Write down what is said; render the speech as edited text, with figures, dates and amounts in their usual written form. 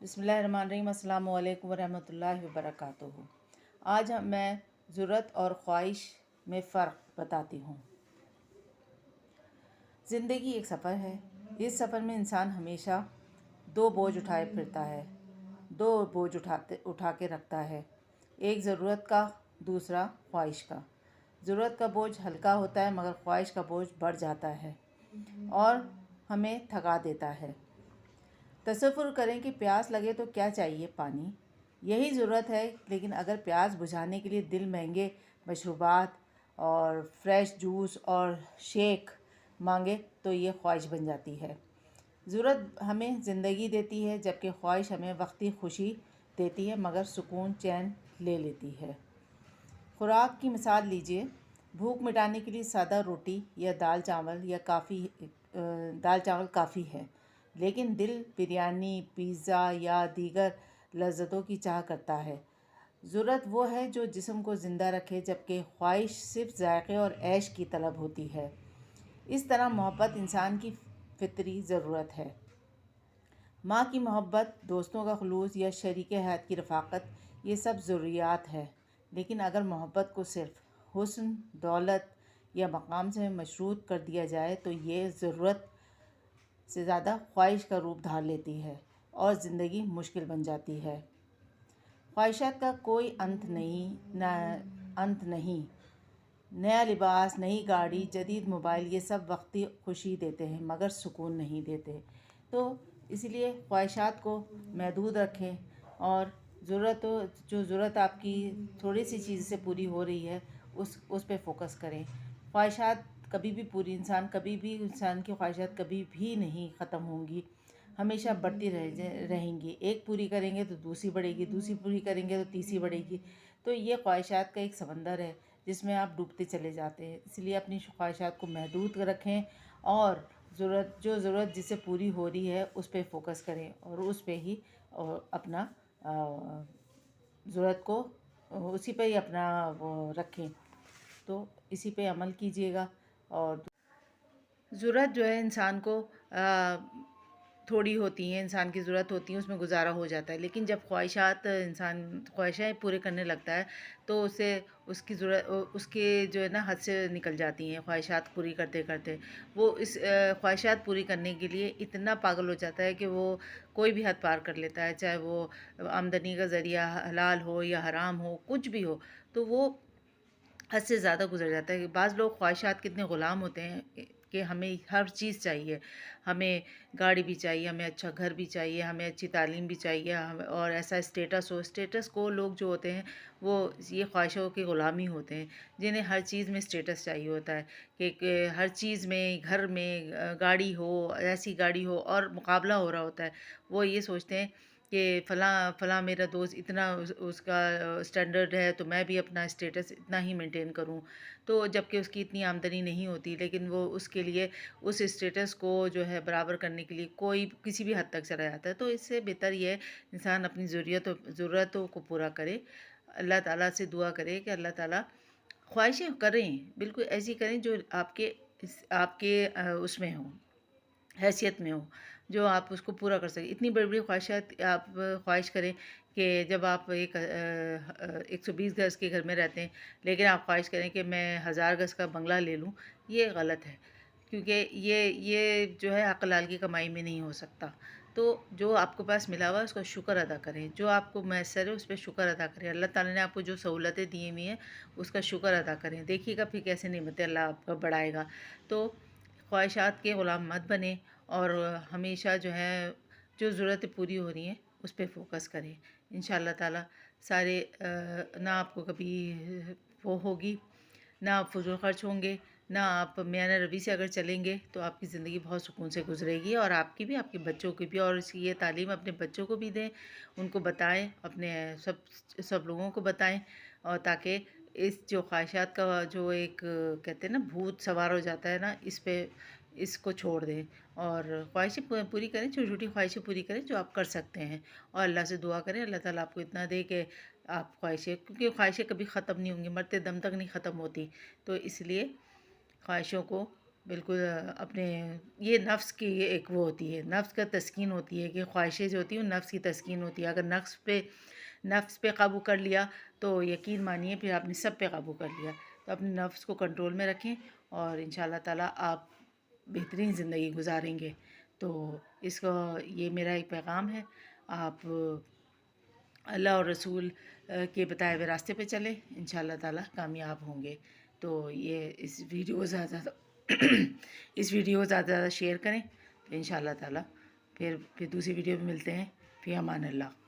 बिस्मिल्लाहिर्रहमानिर्रहीम। अस्सलामु अलैकुम वरहमतुल्लाहि वबरकातुहू। आज मैं ज़रूरत और ख्वाहिश में फ़र्क बताती हूँ। ज़िंदगी एक सफ़र है। इस सफ़र में इंसान हमेशा दो बोझ उठाए फिरता है, दो बोझ उठा के रखता है, एक ज़रूरत का, दूसरा ख्वाहिश का। ज़रूरत का बोझ हल्का होता है मगर ख्वाहिश का बोझ बढ़ जाता है और हमें थका देता है। तसव्वुर करें कि प्यास लगे तो क्या चाहिए? पानी। यही ज़रूरत है, लेकिन अगर प्यास बुझाने के लिए दिल महंगे मशरूबात और फ्रेश जूस और शेक मांगे तो ये ख्वाहिश बन जाती है। ज़रूरत हमें ज़िंदगी देती है जबकि ख्वाहिश हमें वक्ती खुशी देती है मगर सुकून चैन ले लेती है। खुराक की मिसाल लीजिए। भूख मिटाने के लिए सादा रोटी या दाल चावल काफ़ी है, लेकिन दिल बिरयानी, पिज़्ज़ा या दीगर लज़्ज़तों की चाह करता है। ज़रूरत वो है जो जिस्म को ज़िंदा रखे, जबकि ख्वाहिश सिर्फ ज़ायक़े और ऐश की तलब होती है। इस तरह मोहब्बत इंसान की फितरी ज़रूरत है। माँ की मोहब्बत, दोस्तों का खुलूस या शरीके हयात की रफ़ाक़त, ये सब ज़रूरियात है। लेकिन अगर मोहब्बत को सिर्फ़ हुस्न, दौलत या मकाम से मशरूत कर दिया जाए तो ये ज़रूरत से ज़्यादा ख्वाहिश का रूप धार लेती है और ज़िंदगी मुश्किल बन जाती है। ख्वाहिशात का कोई अंत नहीं। नया लिबास, नई गाड़ी, जदीद मोबाइल, ये सब वक्ती खुशी देते हैं मगर सुकून नहीं देते। तो इसलिए ख्वाहिशात को महदूद रखें और जो ज़रूरत आपकी थोड़ी सी चीज़ से पूरी हो रही है उस पे फ़ोकस करें। ख्वाहिशात कभी भी इंसान की ख्वाहिशात कभी भी नहीं ख़त्म होंगी, हमेशा बढ़ती रहेंगी। एक पूरी करेंगे तो दूसरी बढ़ेगी, दूसरी पूरी करेंगे तो तीसरी बढ़ेगी। तो ये ख्वाहिशात का एक समंदर है जिसमें आप डूबते चले जाते हैं। इसलिए अपनी ख्वाहिशात को महदूद रखें और ज़रूरत जिससे पूरी हो रही है उस पे फ़ोकस करें और उस पे ही अपना ज़रूरत को उसी पे ही अपना वो रखें। तो इसी पे अमल कीजिएगा। और ज़रूरत जो है इंसान को थोड़ी होती हैं, इंसान की ज़रूरत होती है, उसमें गुजारा हो जाता है। लेकिन जब ख्वाहिशाएँ पूरे करने लगता है तो उसके जो है ना हद से निकल जाती हैं। ख्वाहिशात पूरी करते करते वो इस ख्वाहिशात पूरी करने के लिए इतना पागल हो जाता है कि वो कोई भी हद पार कर लेता है, चाहे वो आमदनी का ज़रिया हलाल हो या हराम हो, कुछ भी हो, तो वो हद से ज़्यादा गुजर जाता है। बाज़ लोग ख्वाहिशात के इतने ग़ुलाम होते हैं कि हमें हर चीज़ चाहिए, हमें गाड़ी भी चाहिए, हमें अच्छा घर भी चाहिए, हमें अच्छी तालीम भी चाहिए, और ऐसा स्टेटस हो। स्टेटस को लोग जो होते हैं वो ये ख्वाहिशों के ग़ुलाम ही होते हैं, जिन्हें हर चीज़ में स्टेटस चाहिए होता है कि हर चीज़ में, घर में गाड़ी हो, ऐसी गाड़ी हो, और मुकाबला हो रहा होता है। वो ये सोचते हैं कि फ़लाँ मेरा दोस्त इतना उसका स्टैंडर्ड है तो मैं भी अपना स्टेटस इतना ही मेंटेन करूं। तो जबकि उसकी इतनी आमदनी नहीं होती, लेकिन वो उसके लिए उस स्टेटस को जो है बराबर करने के लिए कोई किसी भी हद तक चला जाता है। तो इससे बेहतर ये है इंसान अपनी ज़रूरतों को पूरा करे, अल्लाह ताला से दुआ करे कि अल्लाह ताला ख्वाहिशें करें, बिल्कुल ऐसी करें जो आपके उसमें हो, हैसियत में हो, जो आप उसको पूरा कर सकें। इतनी बड़ी-बड़ी ख्वाहिशात आप ख्वाहिश करें कि जब आप 120 गज़ के घर में रहते हैं, लेकिन आप ख्वाहिश करें कि मैं 1000 गज़ का बंगला ले लूँ, ये गलत है। क्योंकि ये जो है हक़-हलाल की कमाई में नहीं हो सकता। तो जो आपके पास मिला हुआ है उसका शुक्र अदा करें, जो आपको मैसर है उस पे शुक्र अदा करें। अल्लाह ताला ने आपको जो सहूलतें दी हुई हैं उसका शुक्र अदा करें। देखिएगा फिर कैसे नेमतें अल्लाह आपका बढ़ाएगा। तो ख्वाहिशात के ग़ुलाम मत बनें और हमेशा जो है जो ज़रूरतें पूरी हो रही हैं उस पे फ़ोकस करें। इंशाअल्लाह ताला सारे ना आपको कभी वो होगी, ना आप फ़ुज़ूल ख़र्च होंगे, ना आप मियाना रवि से अगर चलेंगे तो आपकी ज़िंदगी बहुत सुकून से गुजरेगी, और आपकी भी, आपके बच्चों की भी। और इसकी ये तालीम अपने बच्चों को भी दें, उनको बताएं, अपने सब लोगों को बताएं, और ताकि इस जो ख्वाहिशात का जो एक कहते हैं ना भूत सवार हो जाता है ना, इसको छोड़ दें और ख्वाहिशें पूरी करें, छोटी छोटी ख्वाहिशें पूरी करें जो आप कर सकते हैं, और अल्लाह से दुआ करें अल्लाह ताला आपको इतना दे कि आप क्योंकि ख्वाहिशें कभी ख़त्म नहीं होंगी, मरते दम तक नहीं ख़त्म होती। तो इसलिए ख्वाहिशों को بالکل اپنے یہ نفس کی ایک وہ ہوتی ہے، نفس کا تسکین ہوتی ہے کہ خواہشیں جو ہوتی ہیں وہ نفس کی تسکین ہوتی ہے. اگر نفس پہ قابو کر لیا تو یقین مانیے پھر آپ نے سب پہ قابو کر لیا. تو اپنے نفس کو کنٹرول میں رکھیں اور ان شاء اللہ تعالیٰ آپ بہترین زندگی گزاریں گے. تو اس کو یہ میرا ایک پیغام ہے. آپ اللہ اور رسول کے بتائے ہوئے راستے پہ چلیں، ان شاء اللہ تعالیٰ کامیاب ہوں گے. تو یہ اس ویڈیو کو زیادہ زیادہ شیئر کریں تو ان شاء اللہ تعالیٰ پھر دوسری ویڈیو میں ملتے ہیں. فی امان اللہ.